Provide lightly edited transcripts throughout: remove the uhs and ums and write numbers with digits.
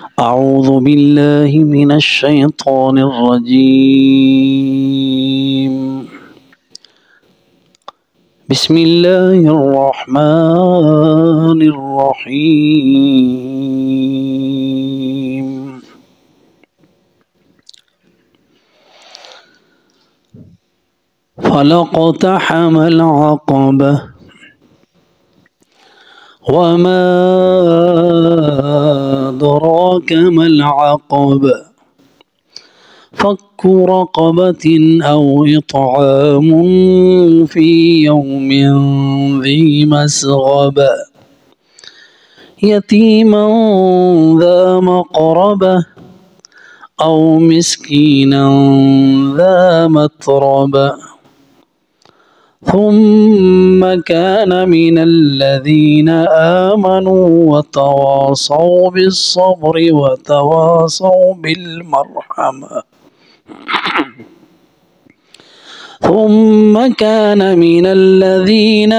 أعوذ بالله من الشيطان الرجيم. بسم الله الرحمن الرحيم. فلاقتحم العقبة وما أدراك ما العقبة فك رقبة أو إطعام في يوم ذي مسغبة يتيما ذا مقربة أو مسكينا ذا متربة ثم كان من الذين آمنوا وتواصوا بالصبر وتواصوا بالمرحمة ثم كان من الذين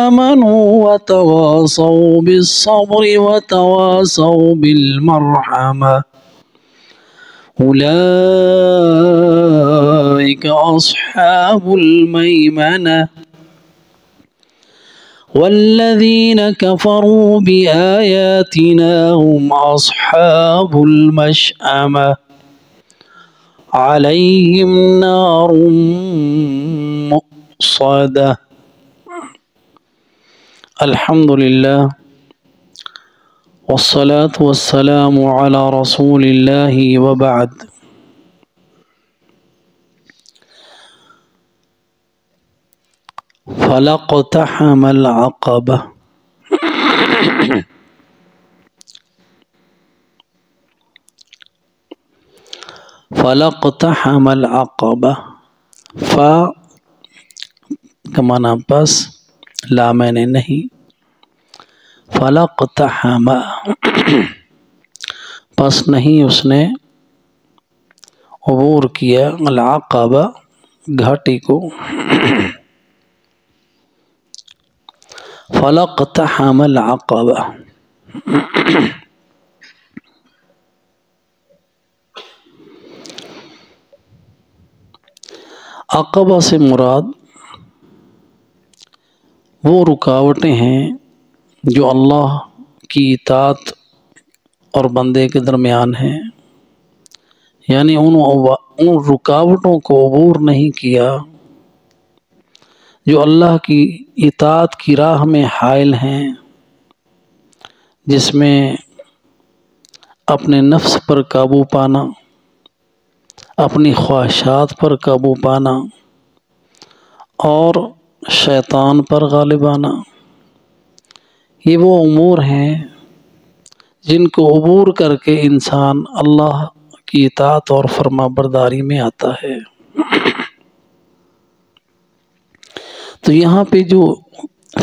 آمنوا وتواصوا بالصبر وتواصوا بالمرحمة أولئك أصحاب الميمنة والذين كفروا بآياتنا هم أصحاب المشأمة عليهم نار مؤصدة. الحمد لله والصلاة والسلام على رسول الله وبعد. فلاقتحم العقبة فلاقتحم العقبة فا کمانا بس لا میں نے نہیں فلاقتحم پس نہیں اس نے عبور کیا العقبہ گھاٹی کو فلاقتحم العقبہ عقبہ سے مراد وہ رکاوٹیں ہیں جو اللہ کی اطاعت اور بندے کے درمیان ہیں، یعنی ان رکاوٹوں کو عبور نہیں کیا جو اللہ کی اطاعت کی راہ میں حائل ہیں، جس میں اپنے نفس پر قابو پانا، اپنی خواہشات پر قابو پانا اور شیطان پر غالب آنا، یہ وہ امور ہیں جن کو عبور کر کے انسان اللہ کی اطاعت اور فرما برداری میں آتا ہے۔ تو یہاں پہ جو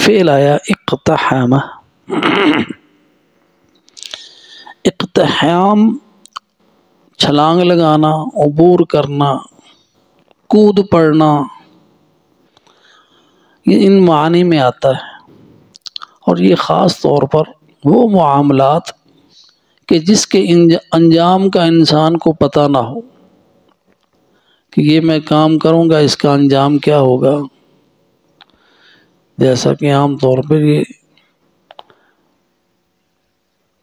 فعل آیا اقتحام، اقتحام چھلانگ لگانا، عبور کرنا، کود پڑنا، یہ ان معنی میں آتا ہے، اور یہ خاص طور پر وہ معاملات کہ جس کے انجام کا انسان کو پتہ نہ ہو کہ یہ میں کام کروں گا اس کا انجام کیا ہوگا، جیسا کہ عام طور پر یہ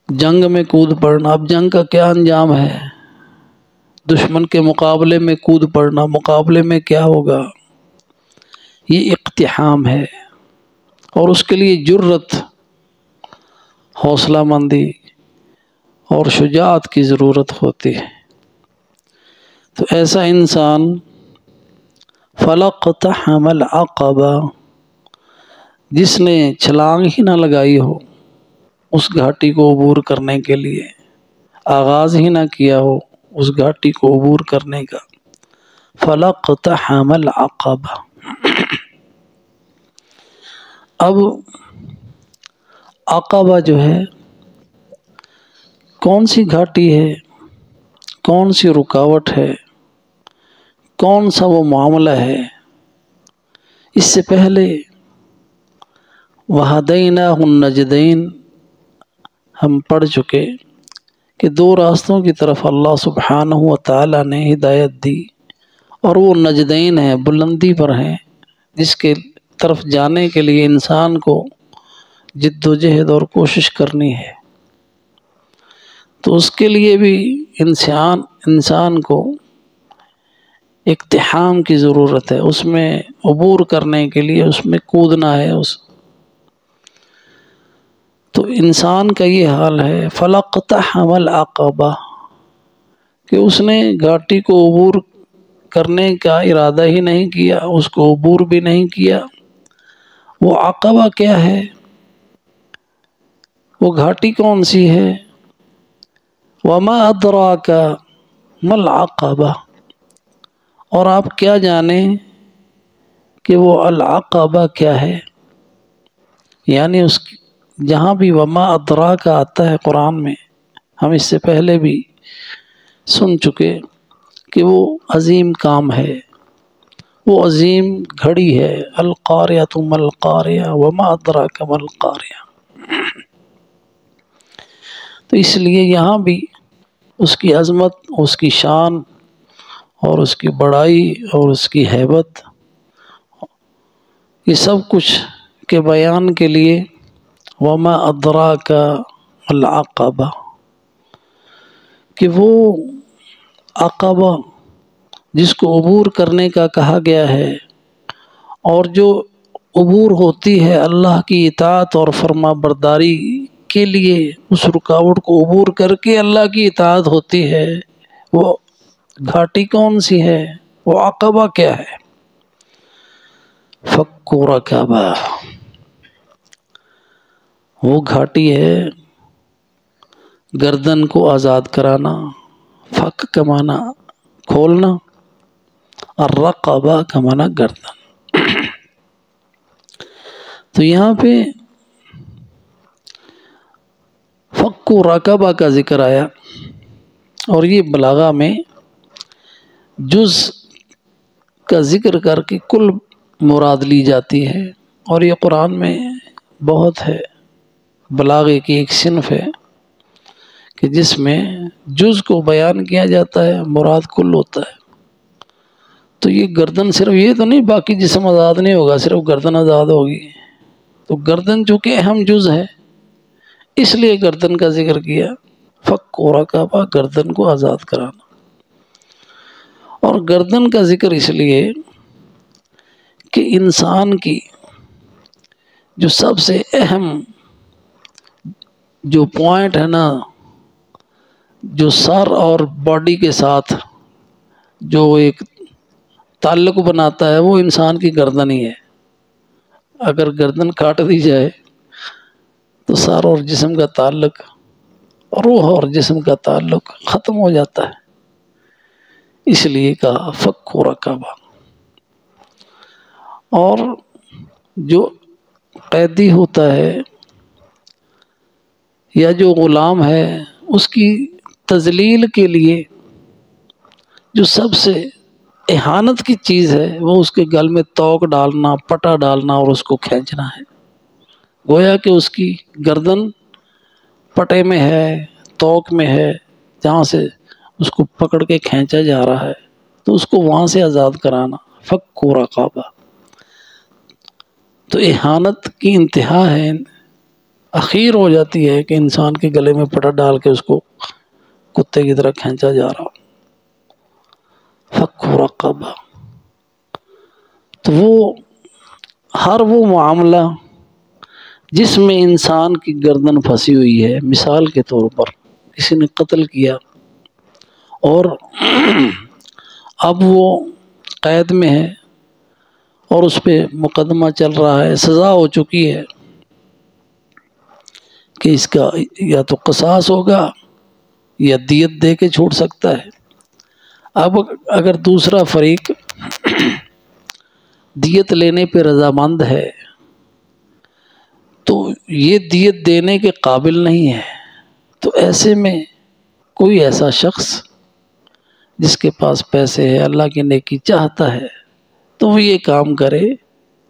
جنگ میں کود پڑنا، اب جنگ کا کیا انجام ہے، دشمن کے مقابلے میں کود پڑنا، مقابلے میں کیا ہوگا، یہ اقتحام ہے، اور اس کے لیے جرت، حوصلہ مندی اور شجاعت کی ضرورت ہوتی ہے۔ تو ایسا انسان فلاقتحم العقبہ، جس نے چھلانگ ہی نہ لگائی ہو اس گھاٹی کو عبور کرنے کے لیے، آغاز ہی نہ کیا ہو اس گھاٹی کو عبور کرنے کا، فلاقتحم العقبہ۔ اب عقبہ جو ہے کون سی گھاٹی ہے، کون سی رکاوٹ ہے، کون سا وہ معاملہ ہے، اس سے پہلے وَهَدَيْنَاهُ النَّجْدَيْنِ ہم پڑھ چکے کہ دو راستوں کی طرف اللہ سبحانہ و تعالی نے ہدایت دی، اور وہ نجدین ہیں، بلندی پر ہیں، جس کے طرف جانے کے لیے انسان کو جد و جہد اور کوشش کرنی ہے۔ تو اس کے لیے بھی انسان کو اقتحام کی ضرورت ہے، اس میں عبور کرنے کے لیے اس میں کودنا ہے۔ تو انسان کا یہ حال ہے، فَلَاقْتَحَمَ الْعَقَبَةَ، کہ اس نے گھاٹی کو عبور کرنے کا ارادہ ہی نہیں کیا، اس کو عبور بھی نہیں کیا۔ وہ عقبہ کیا ہے؟ وہ گھاٹی کون سی ہے؟ وَمَا أَدْرَاكَ مَا الْعَقَبَةُ، اور آپ کیا جانیں کہ وہ العقبہ کیا ہے؟ یعنی جہاں بھی وما ادراک آتا ہے قرآن میں، ہم اس سے پہلے بھی سن چکے کہ وہ عظیم کام ہے، وہ عظیم گھڑی ہے۔ القاریۃ ما القاریہ وما ادراک ما القاریہ۔ تو اس لیے یہاں بھی اس کی عظمت، اس کی شان اور اس کی بڑائی اور اس کی ہیبت، یہ سب کچھ کے بیان کے لیے وما ادراک العقبہ، کہ وہ عقبہ جس کو عبور کرنے کا کہا گیا ہے، اور جو عبور ہوتی ہے اللہ کی اطاعت اور فرما برداری کے لیے، اس رکاوٹ کو عبور کر کے اللہ کی اطاعت ہوتی ہے، وہ گھاٹی کون سی ہے؟ وہ عقبہ کیا ہے؟ فک رقبہ، وہ گھاٹی ہے گردن کو آزاد کرانا۔ فک کا معنی کھولنا، اور رقبہ کا معنی گردن۔ تو یہاں پہ فک رقبہ کا ذکر آیا، اور یہ بلاغہ میں جز کا ذکر کر کے کل مراد لی جاتی ہے، اور یہ قرآن میں بہت ہے۔ بلاغے کی ایک صنف ہے کہ جس میں جز کو بیان کیا جاتا ہے، مراد کل ہوتا ہے۔ تو یہ گردن صرف یہ تو نہیں، باقی جسم آزاد نہیں ہوگا، صرف گردن آزاد ہوگی۔ تو گردن چونکہ اہم جز ہے، اس لیے گردن کا ذکر کیا۔ فک و رقبہ، گردن کو آزاد کرانا۔ اور گردن کا ذکر اس لیے کہ انسان کی جو سب سے اہم جو پوائنٹ ہے نا، جو سر اور باڈی کے ساتھ جو ایک تعلق بناتا ہے، وہ انسان کی گردن ہی ہے۔ اگر گردن کاٹ دی جائے تو سر اور جسم کا تعلق، روح اور جسم کا تعلق ختم ہو جاتا ہے۔ اس لیے کہا فک و رقبہ۔ اور جو قیدی ہوتا ہے یا جو غلام ہے، اس کی تذلیل کے لیے جو سب سے اہانت کی چیز ہے، وہ اس کے گل میں توق ڈالنا، پٹا ڈالنا اور اس کو کھینچنا ہے۔ گویا کہ اس کی گردن پٹے میں ہے، توق میں ہے، جہاں سے اس کو پکڑ کے کھینچا جا رہا ہے، تو اس کو وہاں سے آزاد کرانا۔ فک و رقبہ تو اہانت کی انتہا ہے، اخیر ہو جاتی ہے کہ انسان کے گلے میں پٹا ڈال کے اس کو کتے کی طرح کھینچا جا رہا ہو۔ فک و رقبہ تو وہ ہر وہ معاملہ جس میں انسان کی گردن پھنسی ہوئی ہے، مثال کے طور پر کسی نے قتل کیا اور اب وہ قید میں ہے اور اس پہ مقدمہ چل رہا ہے، سزا ہو چکی ہے کہ اس کا یا تو قصاص ہوگا یا دیت دے کے چھوڑ سکتا ہے۔ اب اگر دوسرا فریق دیت لینے پہ رضامند ہے تو یہ دیت دینے کے قابل نہیں ہے، تو ایسے میں کوئی ایسا شخص جس کے پاس پیسے ہے، اللہ کی نیکی چاہتا ہے، تو وہ یہ کام کرے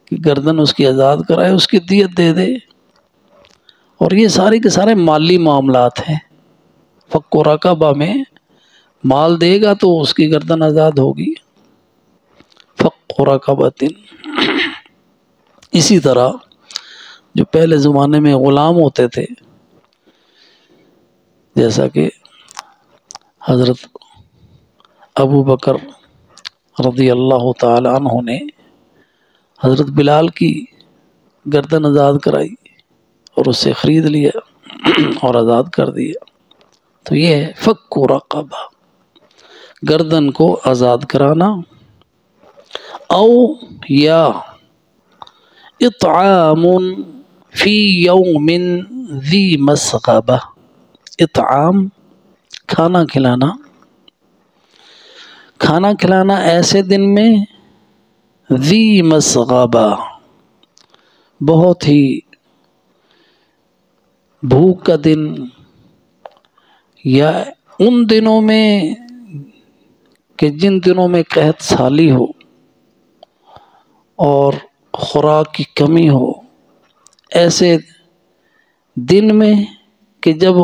کہ گردن اس کی آزاد کرائے، اس کی دیت دے دے۔ اور یہ سارے کے سارے مالی معاملات ہیں۔ فک رقبہ میں مال دے گا تو اس کی گردن آزاد ہوگی، فک رقبۃ۔ اسی طرح جو پہلے زمانے میں غلام ہوتے تھے، جیسا کہ حضرت ابو بکر رضی اللہ تعالی عنہ نے حضرت بلال کی گردن آزاد کرائی اور اس سے خرید لیا اور آزاد کر دیا، تو یہ ہے فک رقبہ، گردن کو آزاد کرانا۔ او یا اطعام فی یوم ذی مسغبہ، اطعام کھانا کھلانا، کھانا کھلانا ایسے دن میں ذی مسغبہ بہت ہی بھوک کا دن، یا ان دنوں میں کہ جن دنوں میں قحط سالی ہو اور خوراک کی کمی ہو، ایسے دن میں کہ جب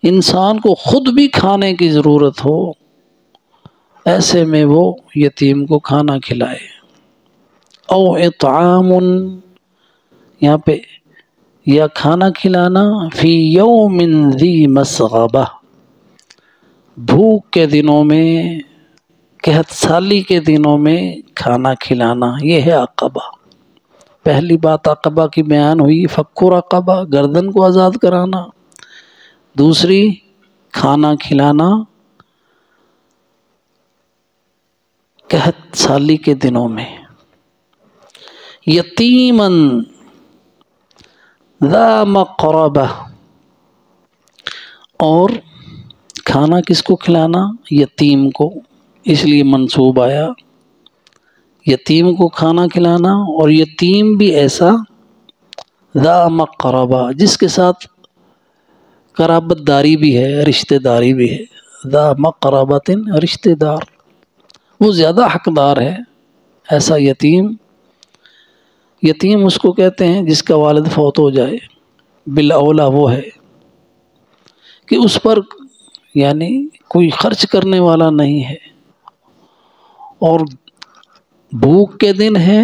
انسان کو خود بھی کھانے کی ضرورت ہو، ایسے میں وہ یتیم کو کھانا کھلائے۔ او اطعام، یہاں پہ یا کھانا کھلانا، فی یوم ذی مسغبہ بھوک کے دنوں میں، قحط سالی کے دنوں میں کھانا کھلانا، یہ ہے عقبہ۔ پہلی بات عقبہ کی بیان ہوئی، فک رقبہ گردن کو آزاد کرانا، دوسری کھانا کھلانا قحط سالی کے دنوں میں۔ یتیماً ذا مقربہ، اور کھانا کس کو کھلانا؟ یتیم کو، اس لیے منصوب آیا یتیم کو کھانا کھلانا، اور یتیم بھی ایسا ذا مقربہ جس کے ساتھ قرابت داری بھی ہے، رشتہ داری بھی ہے، ذا مقربۃ رشتہ دار، وہ زیادہ حقدار ہے ایسا یتیم۔ یتیم اس کو کہتے ہیں جس کا والد فوت ہو جائے، بالاولیٰ وہ ہے کہ اس پر یعنی کوئی خرچ کرنے والا نہیں ہے، اور بھوک کے دن ہے،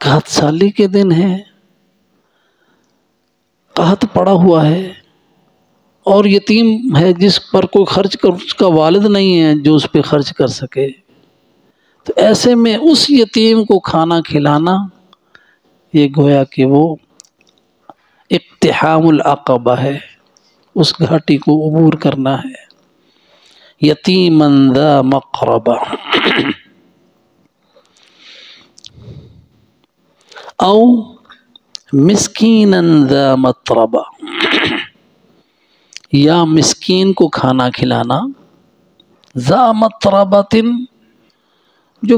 قحط سالی کے دن ہے، قحط پڑا ہوا ہے، اور یتیم ہے جس پر کوئی خرچ کر اس کا والد نہیں ہے جو اس پہ خرچ کر سکے، تو ایسے میں اس یتیم کو کھانا کھلانا یہ گویا کہ وہ اقتحام العقبہ ہے، اس گھاٹی کو عبور کرنا ہے۔ یتیما ذا مقربہ او مسکینا ذا متربہ، یا مسکین کو کھانا کھلانا، ذا متربۃ جو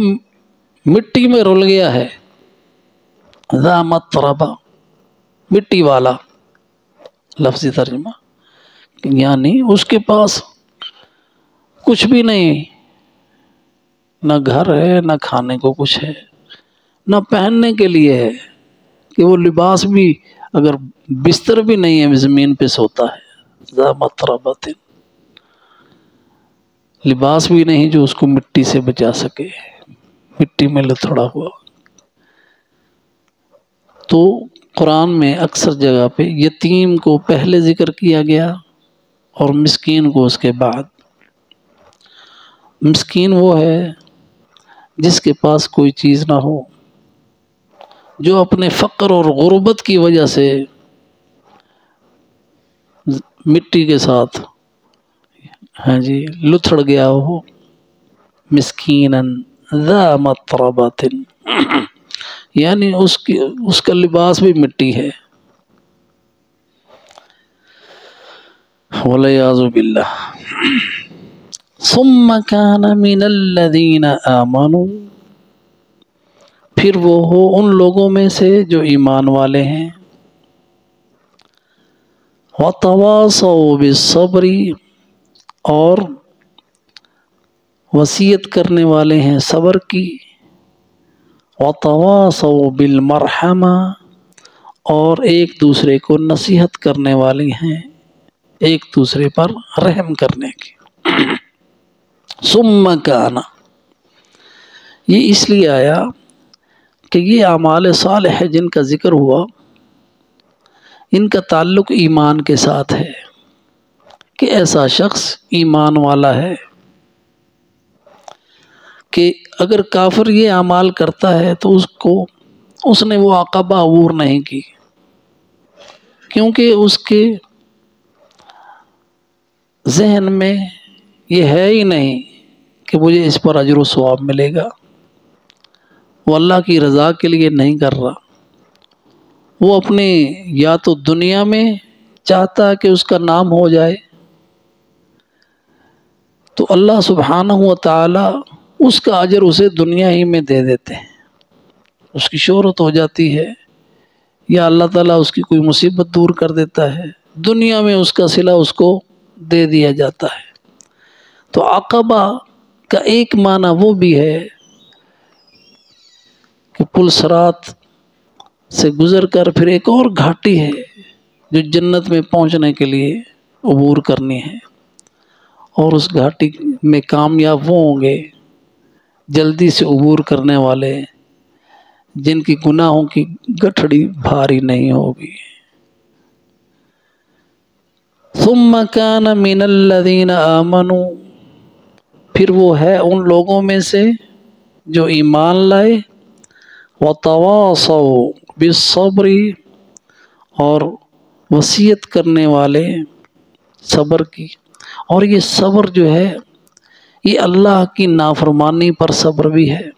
مٹی میں رل گیا ہے، ذا متربہ مٹی والا، لفظی ترجمہ یعنی اس کے پاس کچھ بھی نہیں، نہ گھر ہے، نہ کھانے کو کچھ ہے، نہ پہننے کے لیے ہے، کہ وہ لباس بھی اگر بستر بھی نہیں ہے زمین پہ سوتا ہے، ذا متربۃ لباس بھی نہیں جو اس کو مٹی سے بچا سکے، مٹی میں لتھڑا ہوا۔ تو قرآن میں اکثر جگہ پہ یتیم کو پہلے ذکر کیا گیا اور مسکین کو اس کے بعد۔ مسکین وہ ہے جس کے پاس کوئی چیز نہ ہو، جو اپنے فقر اور غربت کی وجہ سے مٹی کے ساتھ لتھڑ گیا ہو، مسکینا ذا متربۃ یعنی اس کا لباس بھی مٹی ہے، والعیاذ باللہ۔ ثم كان من الذین آمنوا، پھر وہ ہو ان لوگوں میں سے جو ایمان والے ہیں، وتواصوا بالصبر، اور وصیت کرنے والے ہیں صبر کی، وتواصوا بالمرحمہ، اور ایک دوسرے کو نصیحت کرنے والے ہیں، ایک دوسرے پر رحم کرنے کی۔ ثم کان، یہ اس لیے آیا کہ یہ اعمال صالح جن کا ذکر ہوا ان کا تعلق ایمان کے ساتھ ہے، کہ ایسا شخص ایمان والا ہے کہ اگر کافر یہ اعمال کرتا ہے تو اس نے وہ عقبہ عبور نہیں کی، کیونکہ اس کے ذہن میں یہ ہے ہی نہیں کہ مجھے اس پر اجر و ثواب ملے گا، وہ اللہ کی رضا کے لیے نہیں کر رہا، وہ اپنے یا تو دنیا میں چاہتا کہ اس کا نام ہو جائے تو اللہ سبحانہ و تعالی اس کا اجر اسے دنیا ہی میں دے دیتے ہیں، اس کی شہرت ہو جاتی ہے، یا اللہ تعالیٰ اس کی کوئی مصیبت دور کر دیتا ہے، دنیا میں اس کا صلہ اس کو دے دیا جاتا ہے۔ تو عقبہ کا ایک معنی وہ بھی ہے کہ پل صراط سے گزر کر پھر ایک اور گھاٹی ہے جو جنت میں پہنچنے کے لیے عبور کرنی ہے، اور اس گھاٹی میں کامیاب وہ ہوں گے جلدی سے عبور کرنے والے جن کی گناہوں کی گٹھڑی بھاری نہیں ہوگی۔ ثم کان من الذین آمنوا، پھر وہ ہے ان لوگوں میں سے جو ایمان لائے، وتواصوا بالصبر، اور وصیت کرنے والے صبر کی، اور یہ صبر جو ہے یہ اللہ کی نافرمانی پر صبر بھی ہے،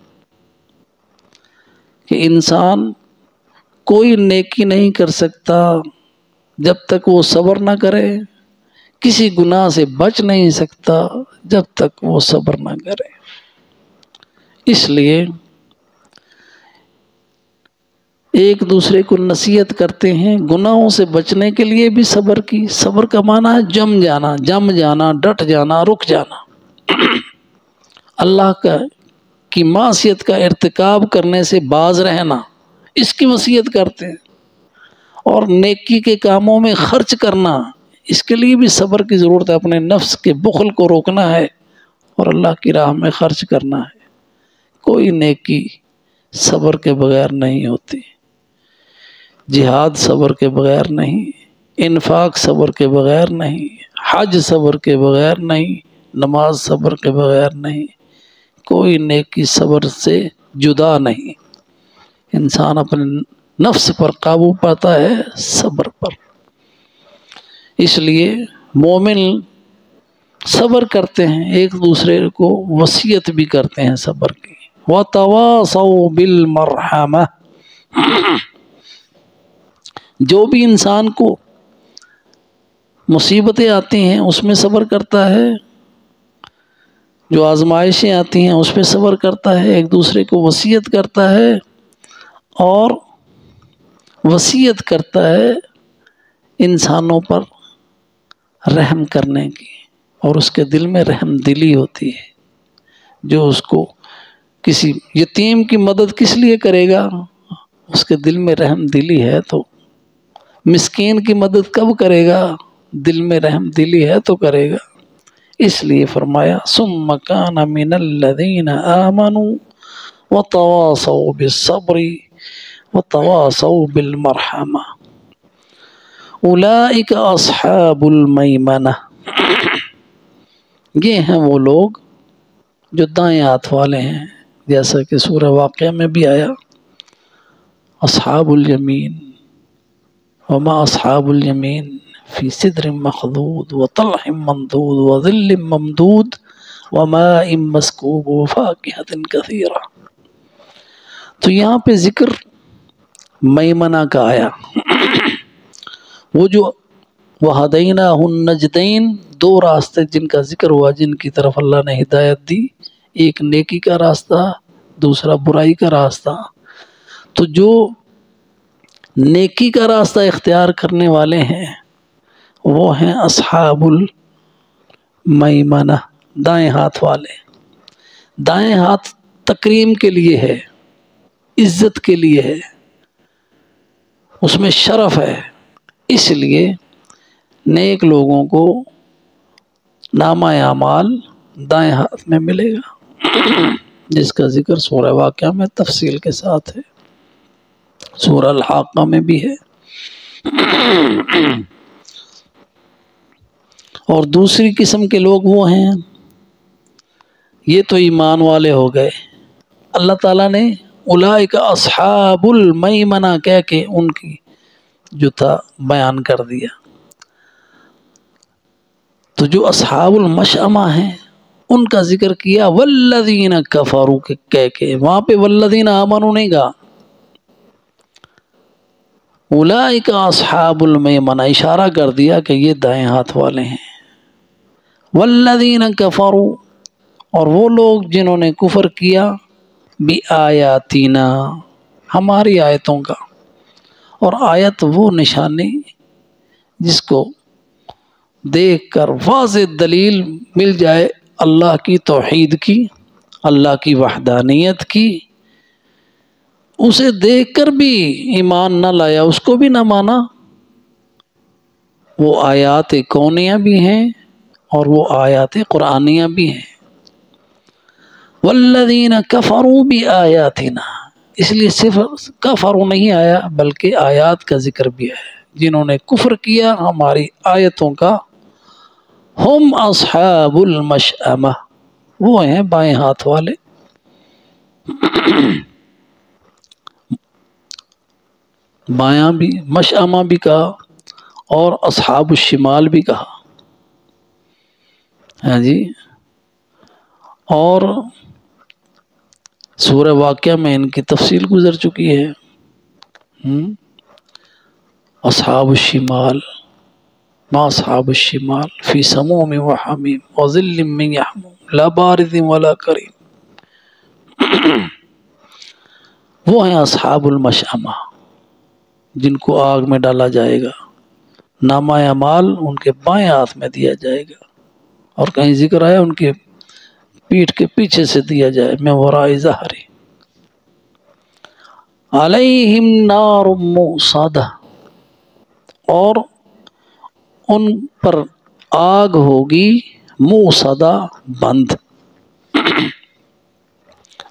کہ انسان کوئی نیکی نہیں کر سکتا جب تک وہ صبر نہ کرے، کسی گناہ سے بچ نہیں سکتا جب تک وہ صبر نہ کرے۔ اس لیے ایک دوسرے کو نصیحت کرتے ہیں گناہوں سے بچنے کے لیے بھی صبر کی۔ صبر کا معنی ہے جم جانا، ڈٹ جانا، رک جانا، اللہ کی معصیت کا ارتکاب کرنے سے باز رہنا، اس کی وصیت کرتے ہیں۔ اور نیکی کے کاموں میں خرچ کرنا، اس کے لیے بھی صبر کی ضرورت ہے، اپنے نفس کے بخل کو روکنا ہے اور اللہ کی راہ میں خرچ کرنا ہے۔ کوئی نیکی صبر کے بغیر نہیں ہوتی، جہاد صبر کے بغیر نہیں، انفاق صبر کے بغیر نہیں، حج صبر کے بغیر نہیں، نماز صبر کے بغیر نہیں، کوئی نیکی صبر سے جدا نہیں۔ انسان اپنے نفس پر قابو پاتا ہے صبر پر۔ اس لیے مومن صبر کرتے ہیں، ایک دوسرے کو وصیت بھی کرتے ہیں صبر کی۔ وَتَوَاصَوْا بِالْمَرْحَمَةِ، جو بھی انسان کو مصیبتیں آتی ہیں اس میں صبر کرتا ہے، جو آزمائشیں آتی ہیں اس پہ صبر کرتا ہے، ایک دوسرے کو وصیت کرتا ہے، اور وصیت کرتا ہے انسانوں پر رحم کرنے کی، اور اس کے دل میں رحم دلی ہوتی ہے۔ جو اس کو کسی یتیم کی مدد کس لیے کرے گا؟ اس کے دل میں رحم دلی ہے تو۔ مسکین کی مدد کب کرے گا؟ دل میں رحم دلی ہے تو کرے گا۔ اس لیے فرمایا ثم کان من الذین آمنوا وتواصوا بالصبر وتواصوا بالمرحمہ اولئک اصحاب المیمنہ، یہ ہیں وہ لوگ جو دائیں ہاتھ والے ہیں، جیسا کہ سورہ واقعہ میں بھی آیا اصحاب الیمین وما اصحاب الیمین فی سدر مخضود وطلح منضود وظل ممدود وماء مسکوب وفاکہۃ کثیرہ۔ تو یہاں پہ ذکر میمنہ کا آیا، وہ جو وہدیناہ النجدین، دو راستے جن کا ذکر ہوا، جن کی طرف اللہ نے ہدایت دی، ایک نیکی کا راستہ، دوسرا برائی کا راستہ۔ تو جو نیکی کا راستہ اختیار کرنے والے ہیں وہ ہیں اصحاب المیمنہ، دائیں ہاتھ والے۔ دائیں ہاتھ تکریم کے لیے ہے، عزت کے لیے ہے، اس میں شرف ہے، اس لیے نیک لوگوں کو نامہ اعمال دائیں ہاتھ میں ملے گا، جس کا ذکر سورہ واقعہ میں تفصیل کے ساتھ ہے، سورہ الحاقہ میں بھی ہے۔ اور دوسری قسم کے لوگ وہ ہیں، یہ تو ایمان والے ہو گئے، اللہ تعالیٰ نے اولئک اصحاب المیمنہ کہہ کے ان کی جو تھا بیان کر دیا۔ تو جو اصحاب المشأمہ ہیں ان کا ذکر کیا والذین کفروا کہہ کے، وہاں پہ والذین آمنوا نہیں کہا، اولئک اصحاب المیمنہ اشارہ کر دیا کہ یہ دائیں ہاتھ والے ہیں۔ والذین کفروا، اور وہ لوگ جنہوں نے کفر کیا بآیاتنا، ہماری آیتوں کا، اور آیت وہ نشانی جس کو دیکھ کر واضح دلیل مل جائے اللہ کی توحید کی، اللہ کی وحدانیت کی، اسے دیکھ کر بھی ایمان نہ لایا، اس کو بھی نہ مانا، وہ آیات کونیہ بھی ہیں اور وہ آیات قرآنیہ بھی ہیں۔ والذین کفروا بآیاتنا، اس لیے صرف کفروا نہیں آیا بلکہ آیات کا ذکر بھی ہے، جنہوں نے کفر کیا ہماری آیتوں کا، ہم اصحاب المشأمہ، وہ ہیں بائیں ہاتھ والے۔ بایاں بھی مشأمہ بھی کہا اور اصحاب الشمال بھی کہا، ہاں جی۔ اور سورہ واقعہ میں ان کی تفصیل گزر چکی ہے۔ اصحاب الشمال ما اصحاب الشمال فی سموم وحمیم وظل من یحموم لا بارد ولا کریم، وہ ہیں اصحاب المشأمہ جن کو آگ میں ڈالا جائے گا، نامہ اعمال ان کے بائیں ہاتھ میں دیا جائے گا، اور کہیں ذکر آیا ان کے پیٹھ کے پیچھے سے دیا جائے، من وراء ظہری، علیہم نار موصدہ، اور ان پر آگ ہوگی موصدہ بند۔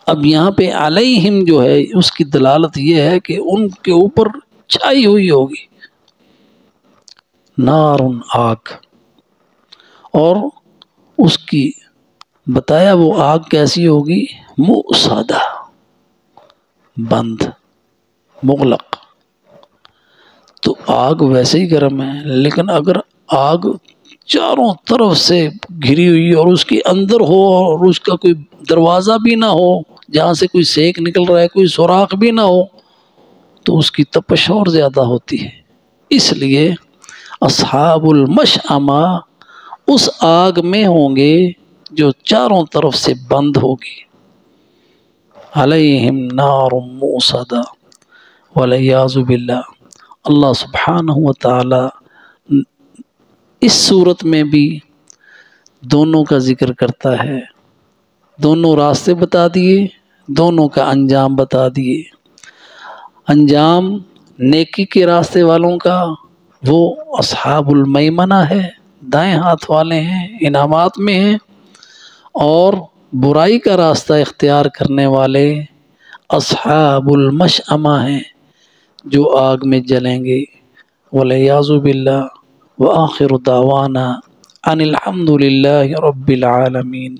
اب یہاں پہ علیہم جو ہے اس کی دلالت یہ ہے کہ ان کے اوپر چھائی ہوئی ہوگی نار آگ، اور اس کی بتایا وہ آگ کیسی ہوگی، موصدہ بند مغلق۔ تو آگ ویسے ہی گرم ہے، لیکن اگر آگ چاروں طرف سے گھری ہوئی اور اس کے اندر ہو اور اس کا کوئی دروازہ بھی نہ ہو جہاں سے کوئی سینک نکل رہا ہے، کوئی سوراخ بھی نہ ہو، تو اس کی تپش اور زیادہ ہوتی ہے۔ اس لیے اصحاب المشأمہ اس آگ میں ہوں گے جو چاروں طرف سے بند ہوگی، علیہم نار موصدہ والعیاذ باللہ۔ اللہ سبحانہ وتعالی اس صورت میں بھی دونوں کا ذکر کرتا ہے، دونوں راستے بتا دیے، دونوں کا انجام بتا دیے۔ انجام نیکی کے راستے والوں کا وہ اصحاب المیمنہ ہے، دائیں ہاتھ والے ہیں، انعامات میں ہیں، اور برائی کا راستہ اختیار کرنے والے اصحاب المشأمہ ہیں جو آگ میں جلیں گے، والعیاذ باللہ۔ وآخر دعوانا ان الحمد للہ رب العالمین۔